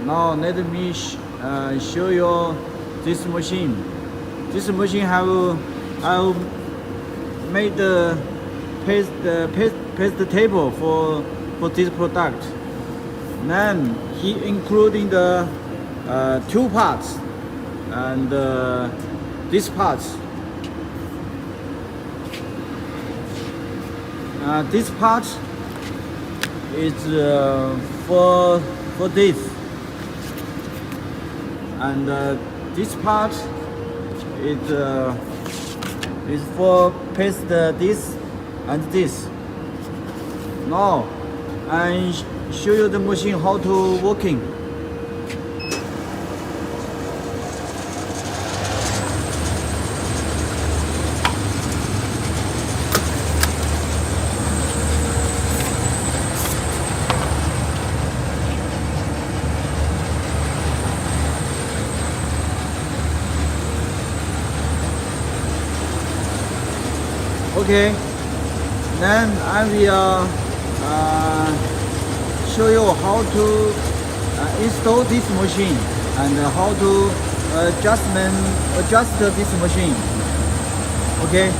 Now let me show you this machine. This machine have made the paste table for this product. Then he including the two parts and this parts. This part is for this, and this part is for paste this and this. Now I show you the machine how to working. Okay, then I will show you how to install this machine and how to adjust this machine. OK，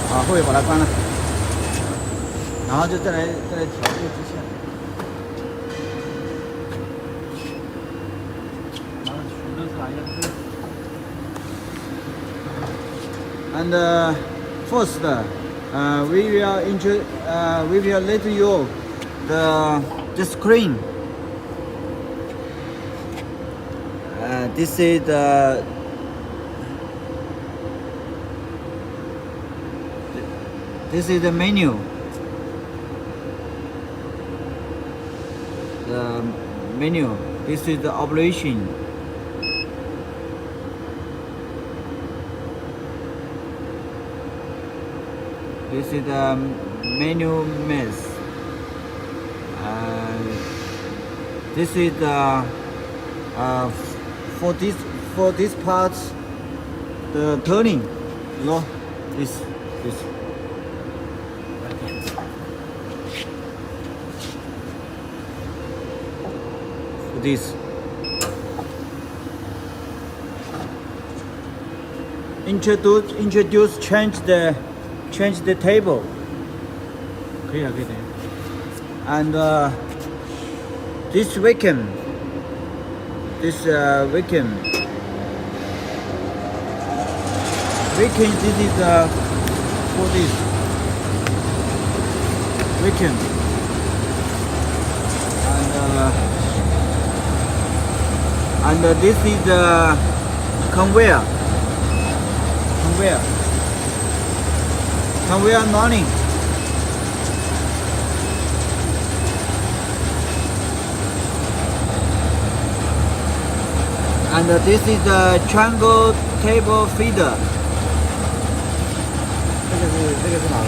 后面把它关了，然后就再来调这个机器。然后全都是哪一个？ And first, we will let you the screen. This is the menu. The menu. This is the operation. This is the menu mess. This is the for this part the turning. You know this. This. Introduce, change the table. 可以了，可以的。And this vacuum, this vacuum, this is for this vacuum, and this is the conveyor running. And this is the triangle table feeder. 这个是哪个？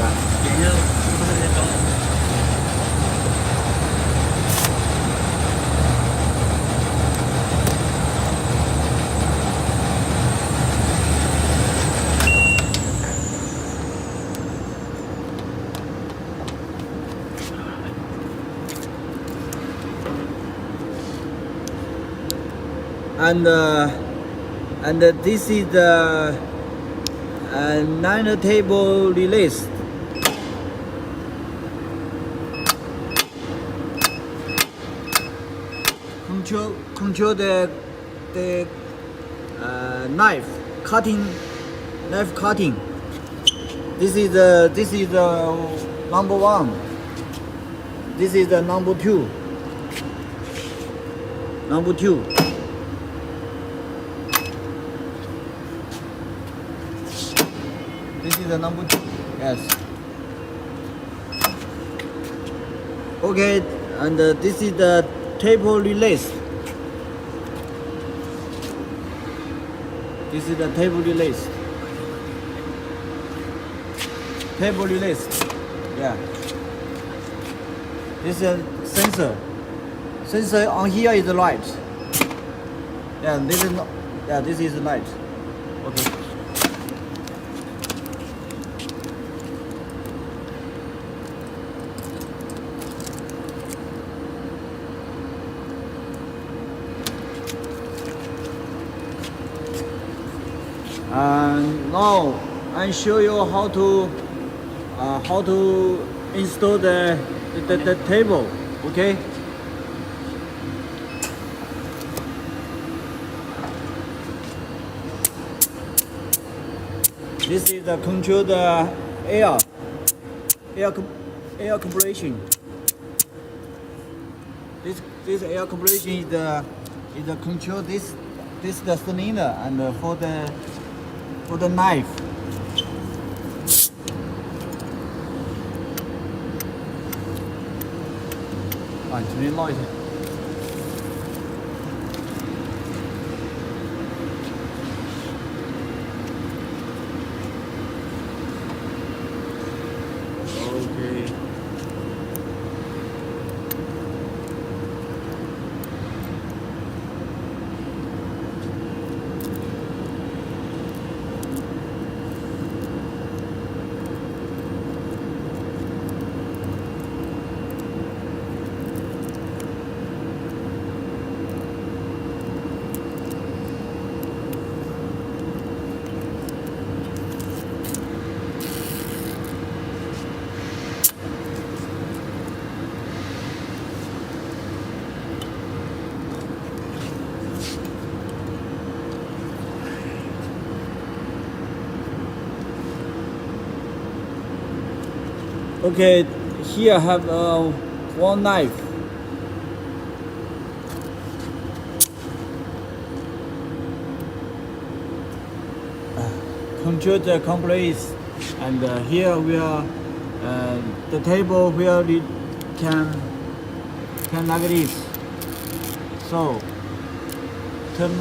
And this is the 9 table release. Control the knife cutting. This is the number 1. This is the number 2. This is the number 2. Yes. Okay, and this is the table release. This is the table release. Yeah. This is a sensor. Sensor on here is the light. Yeah, this is not. Yeah, this is the light. Okay. Now I show you how to install the table. Okay. This is the control the air compression. This air compression is the control this the cylinder and for the knife. Turn it light. Okay. Okay, here I have one knife. Control the compress, and here we are the table where it can like this. So turn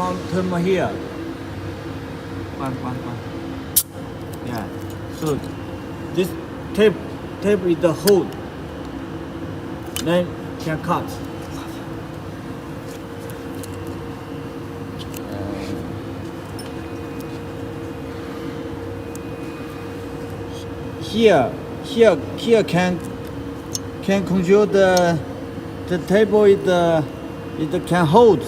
here. One. Yeah. So this tape is the hole. Then can cut. Here can control the table is it can hold.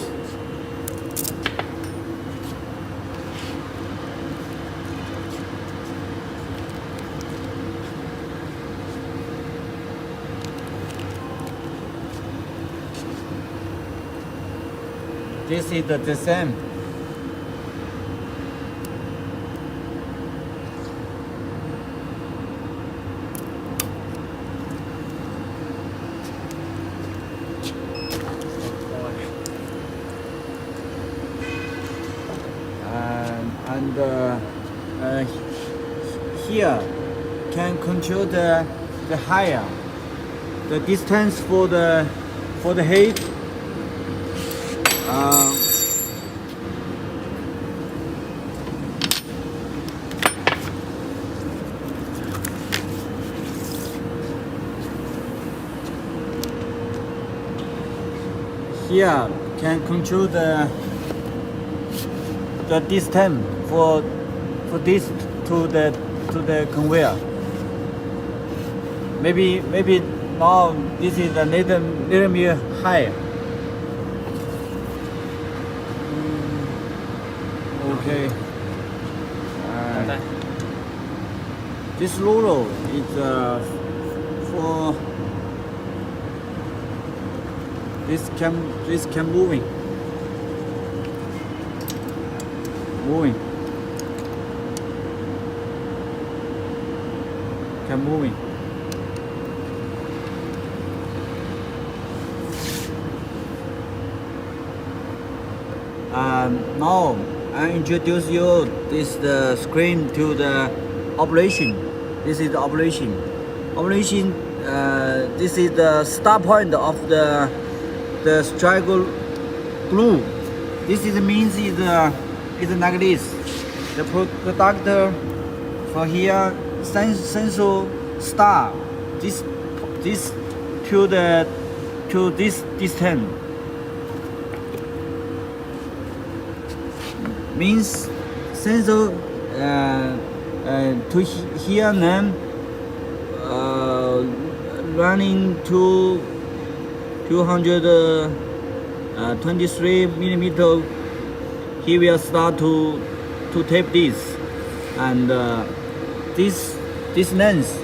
This is the same. And here can control the higher, the distance for the head. Here can control the distance for this to the conveyor. Maybe now this is a little bit high. Okay. This roller is for this can moving. Can moving. Now I introduce you the screen to the operation. This is the operation. This is the start point of the striker glue. This means is like this. The product for here sensor start this to this distance. Means sensor to here then running to 223 millimeter. He will start to to tape this, and this length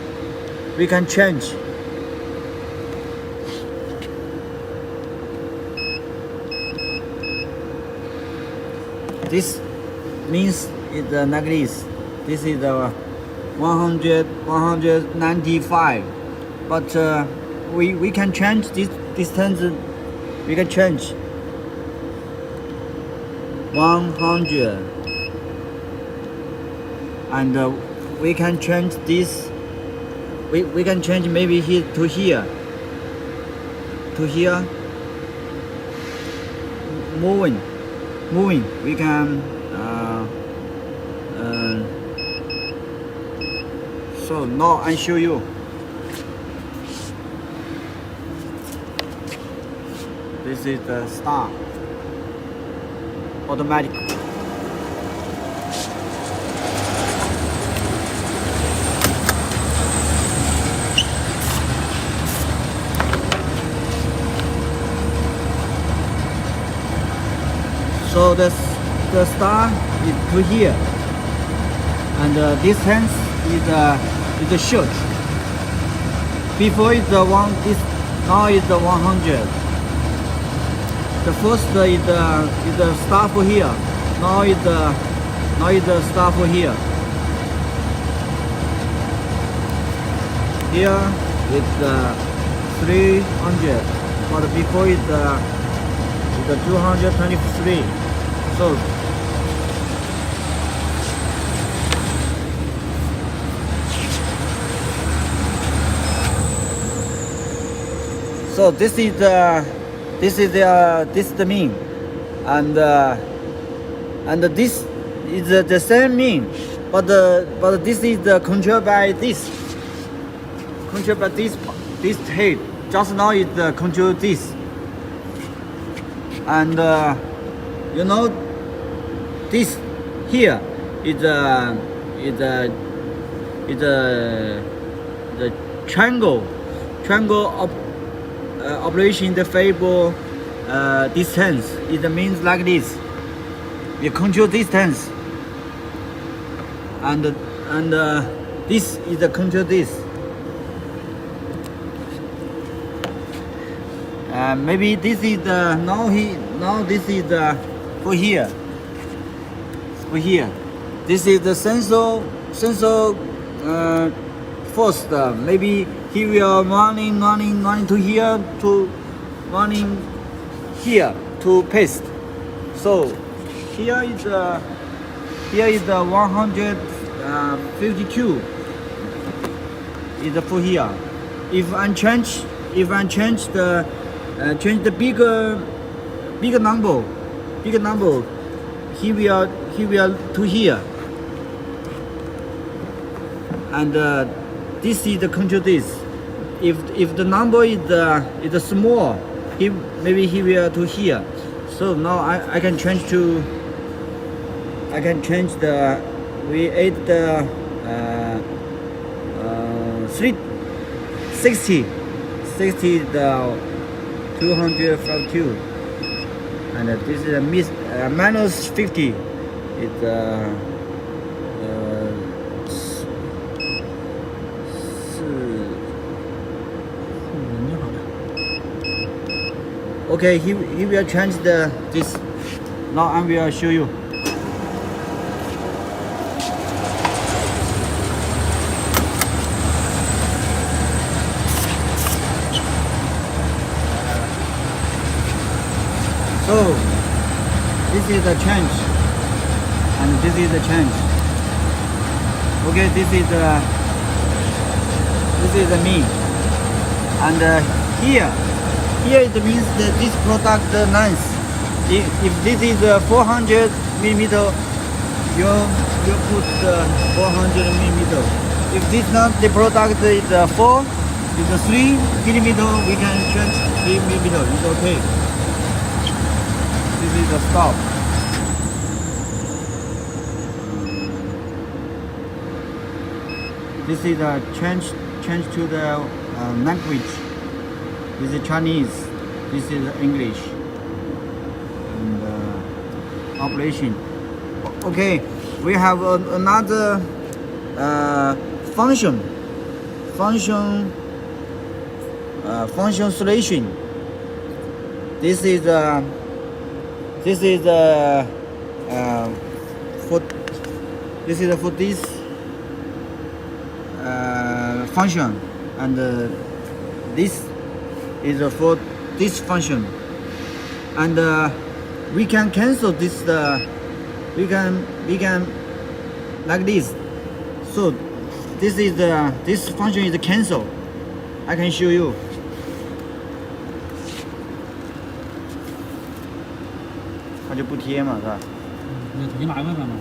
we can change. This means it's like this. This is the 195, but we can change this distance. We can change 100, and we can change this. We can change maybe here to here. To here. Moving. We can. So now I show you. This is the start. Automatic. So the star is to here, and this hands is the short. Before is the one. This now is the 100. The first is the star for here. Now is the star for here. Here is the 300, but before is the 223. So this is the mean, and this is the same mean, but this is the controlled by this head. Just now is the control this, and you know this here is the triangle of operation the variable distance. It means like this. We control distance, and this is the control this. Maybe this is the now this is the for here. This is the sensor first. Maybe he will running to here, to running here to paste. So here is the 152 is the for here. If I change the bigger number, he will to here, and this is the control this. If the number is small, maybe he will to here. So now I can change to. I can change the. We ate the 360 the 252, and this is a minus 50. It's okay. He will change this. Now I will show you. So this is the change, and this is the change. Okay, this is the mean, and here it means that this product length. If this is 400 millimeter, you put 400 millimeter. If this not the product is 4, is 3 millimeter, we can change 3 millimeter. It's okay. This is the stop. This is the change to the language. This is Chinese. This is English. And operation. Okay. we have another function solution. This is for this function, and this is for this function, and we can cancel this. We can like this. So this function is cancel. I can show you. 它就不贴嘛，是吧？你拿过来嘛？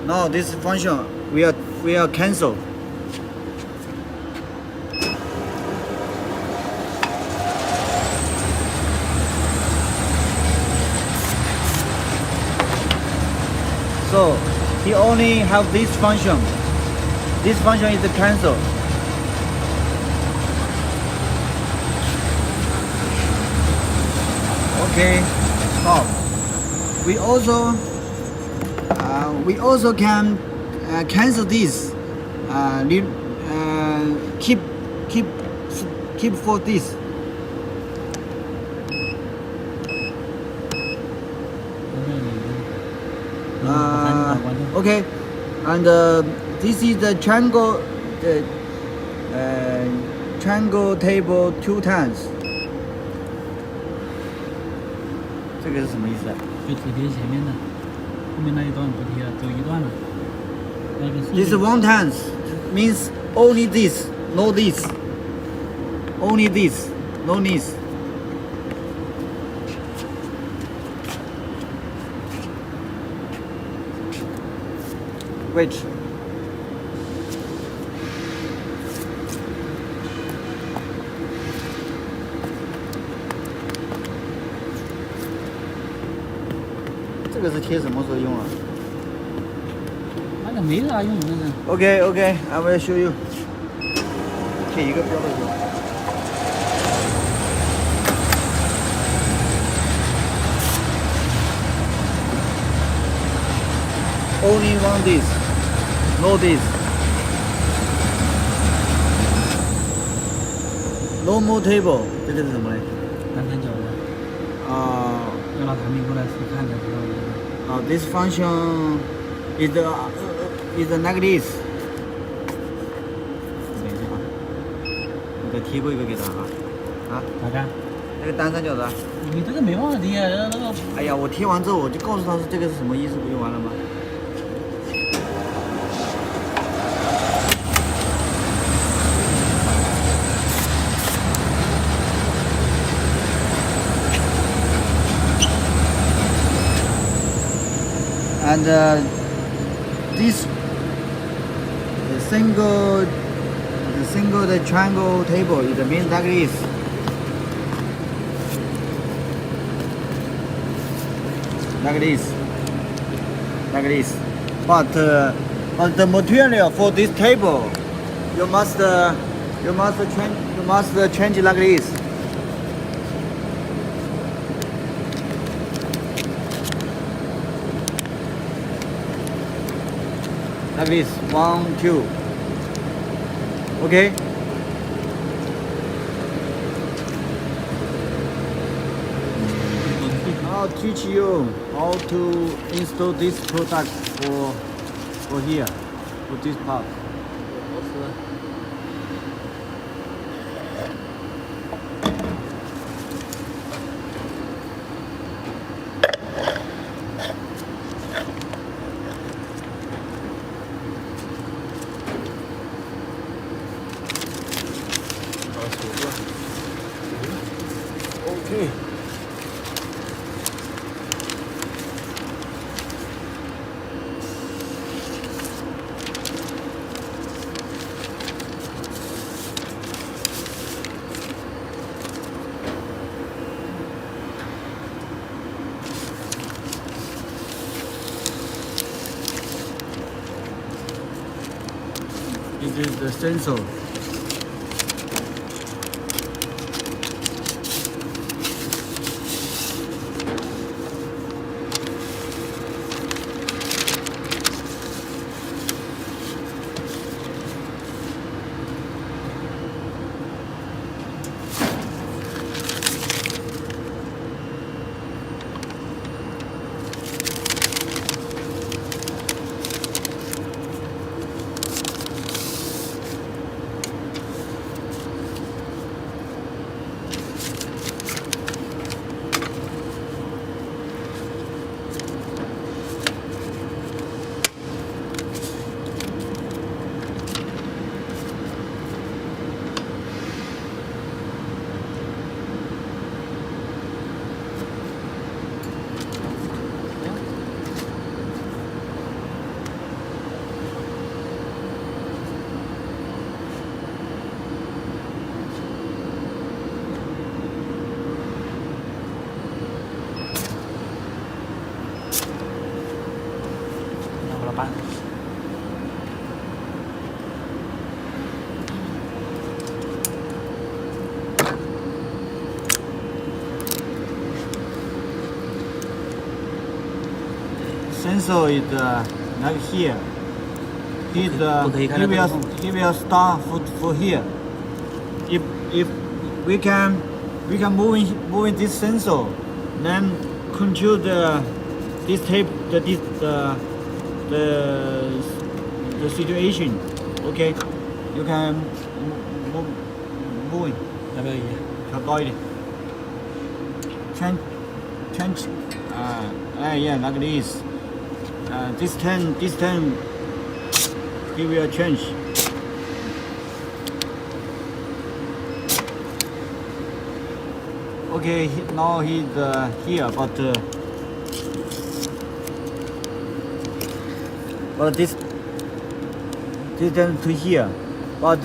Now this function will cancel. So he only have this function. This function is the cancel. Okay, stop. We also can cancel this. Keep for this. Okay, and this is the triangle table 2 times. 这个是什么意思啊？就只贴前面的，后面那一段不贴了，只有一段了。This 1 times means only this, no this. Only this, no this. Wait. This is 贴什么时候用啊？那个没啥用，那个。Okay, I will show you. 贴一个标的就好。Only one this, no this. No more table. 这个是什么嘞？单三角的。要拿产品过来试看才知道。This function is like this. 你再贴过一个给他啊？哪个？那个单三角的。你这个没办法贴啊，那个。哎呀，我贴完之后我就告诉他是这个是什么意思，不就完了吗？ And this the triangle table is means like this. Like this. But the material for this table, you must change like this. Like this, 1, 2. Okay. I'll teach you how to install this product for here, for this part. Okay. This is the sensor. sensor is like here. He will start for here. If we can move this sensor, then control this tape the situation. Okay, you can move it. 要不要一样？调高一点。Change. Yeah, like this. This time, he will change. Okay, now he's here, but this time to here. But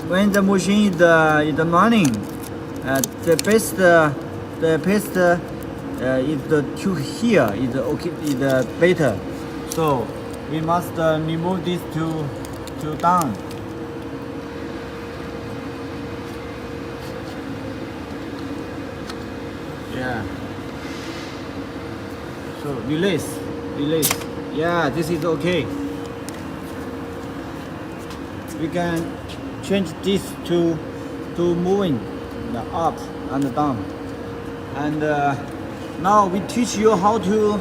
when the machine is running, the best is to here is okay, is better. So we must remove this to down. Yeah. So release. Yeah, this is okay. We can change this to moving the up and down. And now we teach you how to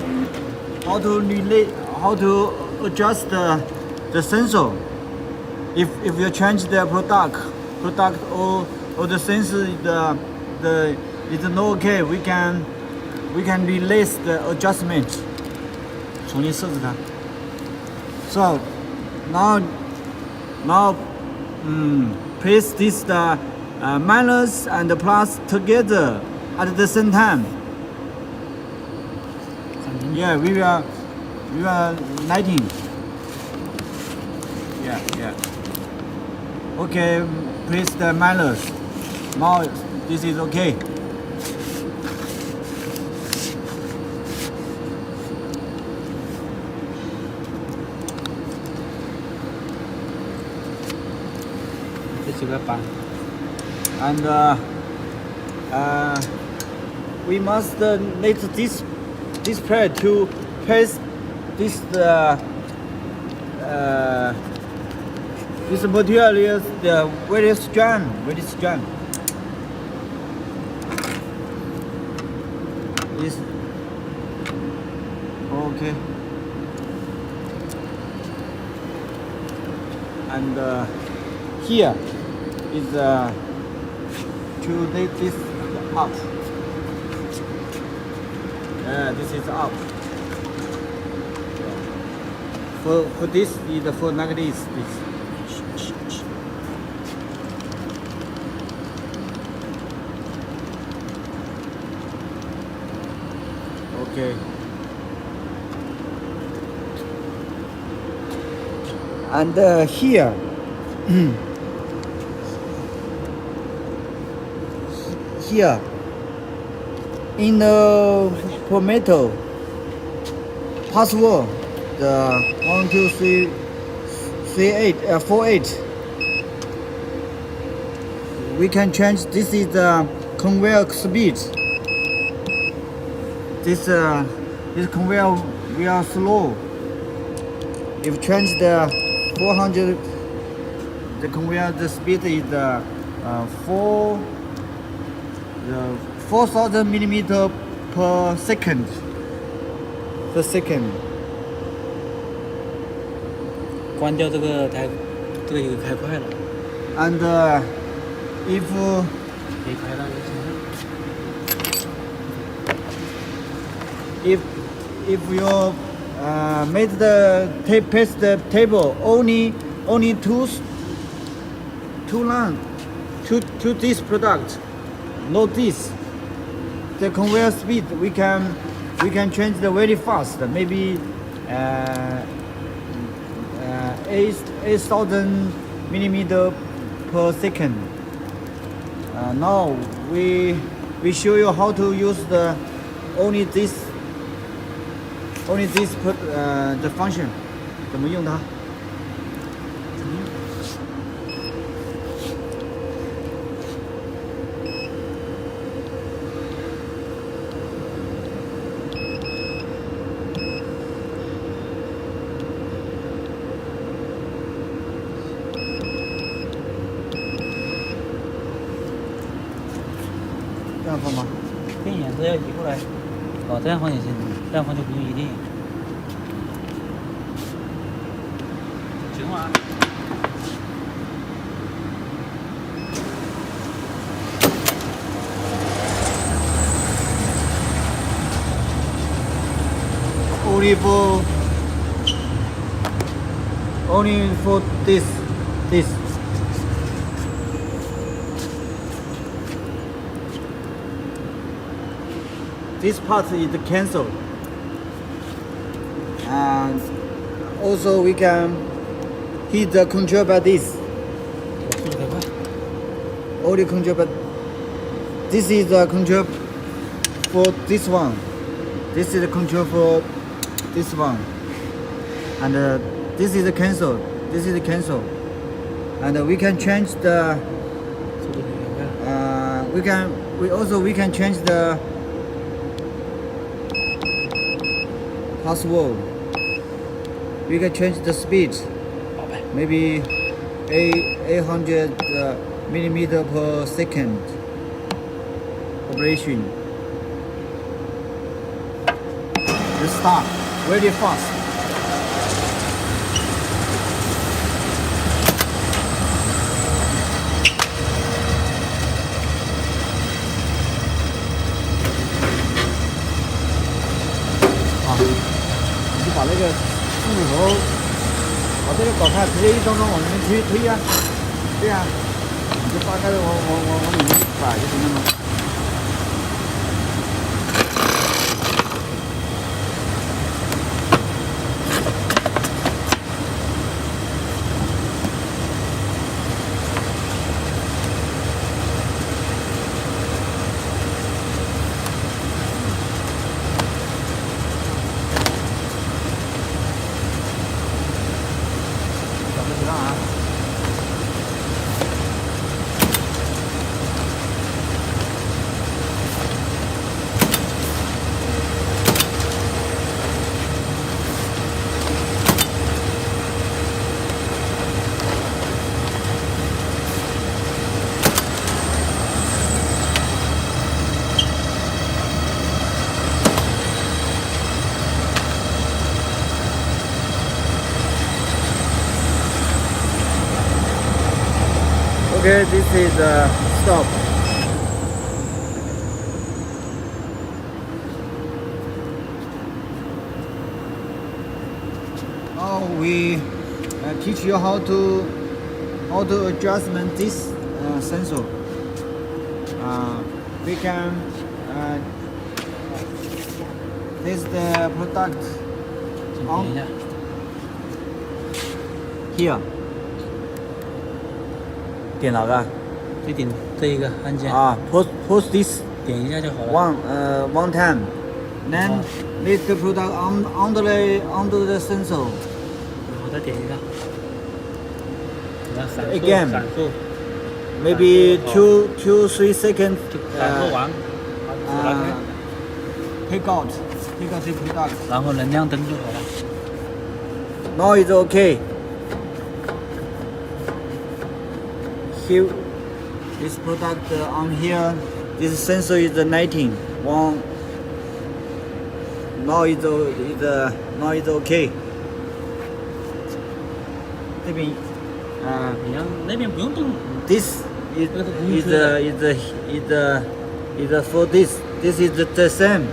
adjust the sensor. If you change the product or the sensor is not okay, we can release the adjustment. 重新设置它。So now place this minus and plus together at the same time. Yeah, we are lighting. Yeah. Okay, place the minus. Now this is okay. And we must let this plate to paste this material is very strong. This okay. And here is to take this up. This is up. For this is for negative. This. Okay. And here. Here in the metal password the 1 2 3 4 8 we can change. This is the conveyor speed. This conveyor we are slow. If change the 400, the conveyor the speed is 4,000 millimeter per second. Per second. 关掉这个台，这个有开快了。 And if 可以开到就行了。 if you made the paste the table only two line to this product, not this. The conveyor speed we can change the very fast. Maybe 8,000 millimeter per second. Now we show you how to use the only this the function. 怎么用它？这样放吗？电眼是要移过来。哦，这样放也行，这样放就不用移电眼。行吗？ only for this. This part is cancelled, and also we can hit the control by this. Only control, but this is the control for this one. This is the control for this one, and this is the cancel. This is the cancel, and we can change the. We can change the password. We can change the speed. Maybe 800 millimeter per second operation. The start very fast. Ah, 你把那个镜头，把这个搞开，直接一张张往里面推呀，对呀，你就大概的往里面摆就行了嘛。 Okay, this is stop. Now we teach you how to adjustment this sensor. We can this is the product on here. 点哪个？就点这一个按键啊 ，push this 点一下就好了。one time, then leave the product under the sensor. 我再点一下。Again 闪烁 maybe 2-3 seconds. 闪烁完，take out the product. 然后能亮灯就好了。 Now it's okay. Here, this product on here, this sensor is 19. Now it's okay. 这边你让那边不用动。 this is for this. This is the same.